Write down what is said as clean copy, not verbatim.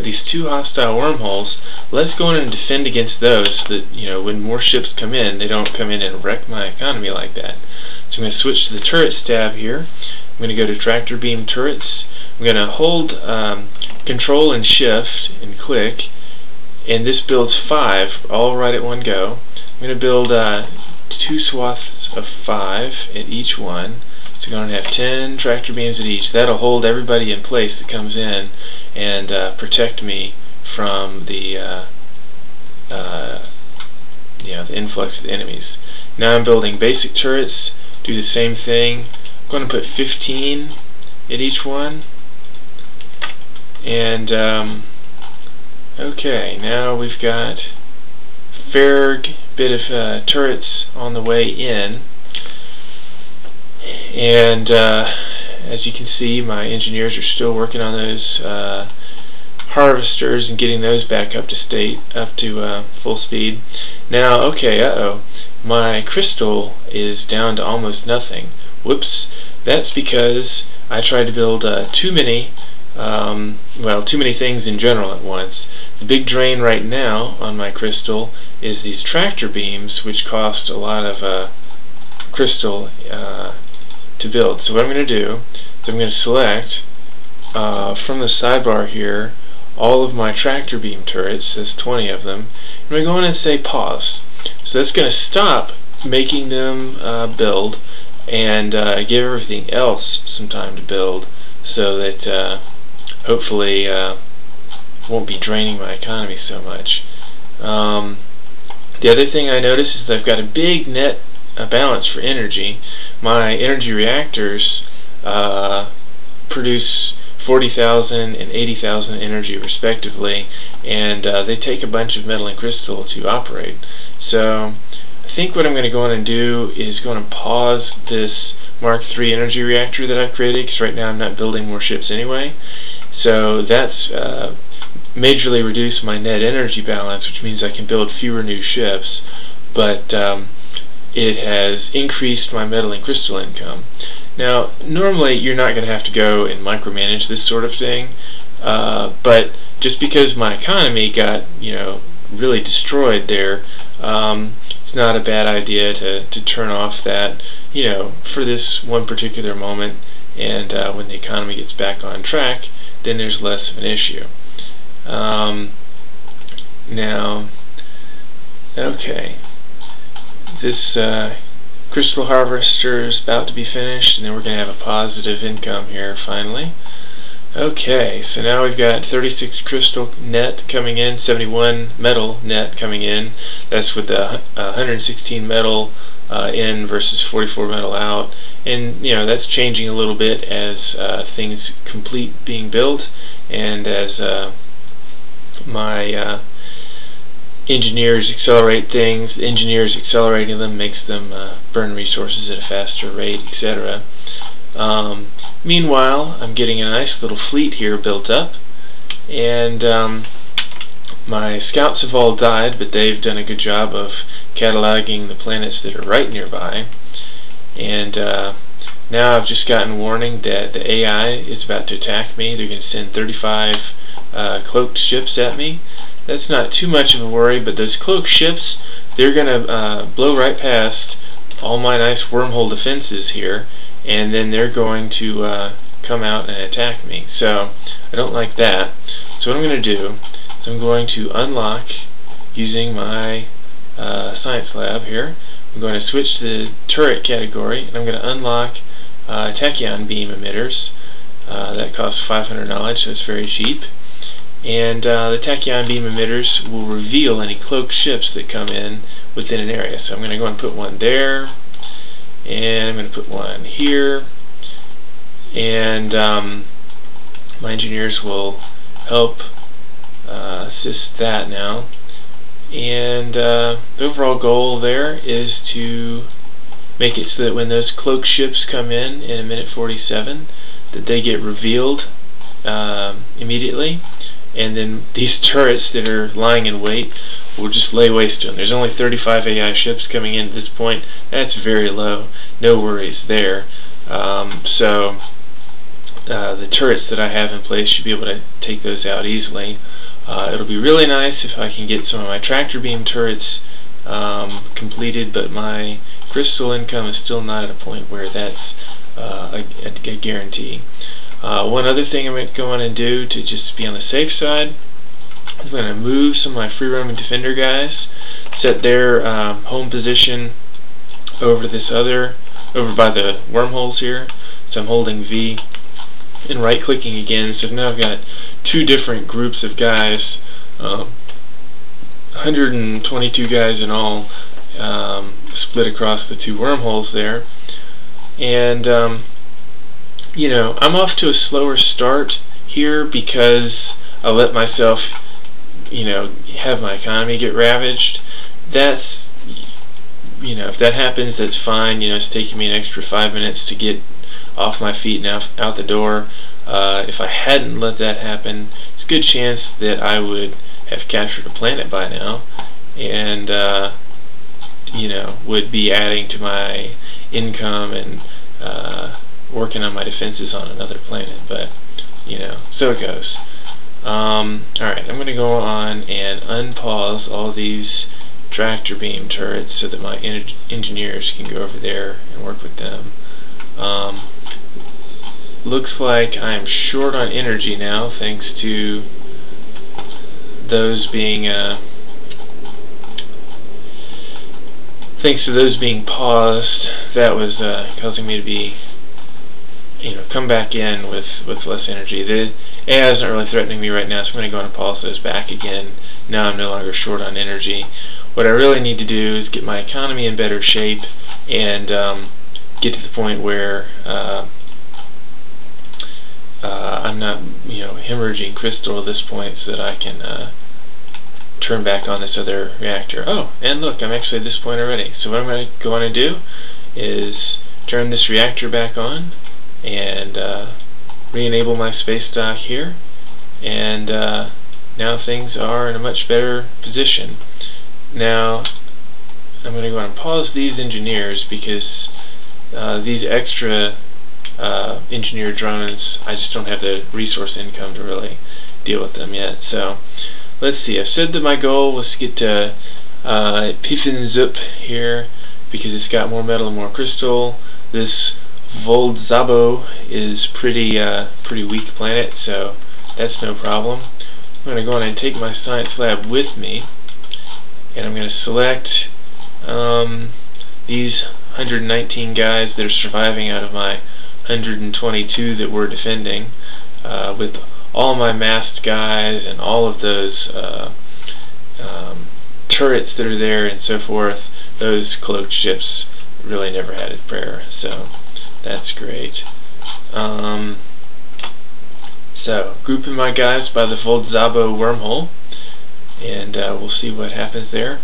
these two hostile wormholes. Let's go in and defend against those so that, when more ships come in, they don't come in and wreck my economy like that. So I'm going to switch to the turrets tab here. I'm going to go to tractor beam turrets. I'm going to hold Control and Shift and click, and this builds 5 all right at one go. I'm going to build 2 swaths of 5 at each one. So you're going to have 10 tractor beams at each. That'll hold everybody in place that comes in and protect me from the the influx of the enemies. Now I'm building basic turrets. Do the same thing. I'm going to put 15 at each one. And okay, now we've got a fair bit of turrets on the way in. And as you can see, my engineers are still working on those harvesters and getting those back up to full speed. Now, okay, my crystal is down to almost nothing. Whoops! That's because I tried to build too many things in general at once. The big drain right now on my crystal is these tractor beams, which cost a lot of crystal to build. So what I'm going to do is I'm going to select from the sidebar here all of my tractor beam turrets. There's 20 of them. I'm going to go in and say pause. So that's going to stop making them build and give everything else some time to build, so that hopefully won't be draining my economy so much. The other thing I noticed is that I've got a big net balance for energy. My energy reactors produce 40,000 and 80,000 energy respectively, and they take a bunch of metal and crystal to operate. So I think what I'm going to go in and do is go in and pause this Mark III energy reactor that I've created, because right now I'm not building more ships anyway. So that's majorly reduced my net energy balance, which means I can build fewer new ships, but it has increased my metal and crystal income. Now, normally you're not going to have to go and micromanage this sort of thing, but just because my economy got really destroyed there, it's not a bad idea to turn off that for this one particular moment, and when the economy gets back on track, then there's less of an issue. Now, okay, this crystal harvester is about to be finished, and then we're going to have a positive income here finally. Okay, so now we've got 36 crystal net coming in, 71 metal net coming in. That's with the 116 metal in versus 44 metal out, and that's changing a little bit as things complete being built, and as my engineers accelerate things. The engineers accelerating them makes them burn resources at a faster rate, etc. Meanwhile, I'm getting a nice little fleet here built up, and my scouts have all died, but they've done a good job of cataloging the planets that are right nearby. And now I've just gotten warning that the AI is about to attack me. They're going to send 35 cloaked ships at me. That's not too much of a worry, but those cloaked ships, they're going to blow right past all my nice wormhole defenses here, and then they're going to come out and attack me. So I don't like that. So what I'm going to do is I'm going to unlock, using my science lab here, I'm going to switch to the turret category, and I'm going to unlock tachyon beam emitters. That costs 500 knowledge, so it's very cheap. And the tachyon beam emitters will reveal any cloaked ships that come in within an area. So I'm going to go and put one there, and I'm going to put one here, and my engineers will help assist that now. And the overall goal there is to make it so that when those cloaked ships come in a minute 47, that they get revealed immediately, and then these turrets that are lying in wait will just lay waste to them. There's only 35 AI ships coming in at this point. That's very low. No worries there. So the turrets that I have in place should be able to take those out easily. It'll be really nice if I can get some of my tractor beam turrets completed, but my crystal income is still not at a point where that's a guarantee. One other thing I'm going to do to just be on the safe side, I'm going to move some of my free roaming defender guys, set their home position over by the wormholes here. So I'm holding V and right clicking again, so now I've got two different groups of guys, 122 guys in all, split across the two wormholes there. And you know, I'm off to a slower start here because I let myself, you know, have my economy get ravaged. That's, you know, if that happens, that's fine. You know, it's taking me an extra 5 minutes to get off my feet and out the door. If I hadn't let that happen, it's a good chance that I would have captured a planet by now, and you know, would be adding to my income and working on my defenses on another planet. But you know, so it goes. Alright, I'm going to go on and unpause all these tractor beam turrets so that my engineers can go over there and work with them. Looks like I'm short on energy now, thanks to those being paused. That was causing me to be, you know, come back in with less energy. The AI isn't really threatening me right now, so I'm going to go and pause those back again. Now I'm no longer short on energy. What I really need to do is get my economy in better shape and get to the point where I'm not, you know, hemorrhaging crystal at this point, so that I can turn back on this other reactor. Oh, and look, I'm actually at this point already. So what I'm going to go on and do is turn this reactor back on and re-enable my space dock here, and now things are in a much better position. Now I'm going to go on and pause these engineers because these extra engineer drones, I just don't have the resource income to really deal with them yet. So let's see, I've said that my goal was to get to Piffenzup here because it's got more metal and more crystal. This Voldzabo is pretty weak planet, so that's no problem. I'm going to go on and take my science lab with me, and I'm going to select these 119 guys that are surviving out of my 122 that we're defending, with all my masked guys and all of those turrets that are there and so forth. Those cloaked ships really never had a prayer, so that's great. So grouping my guys by the Voldzabo wormhole, and we'll see what happens there.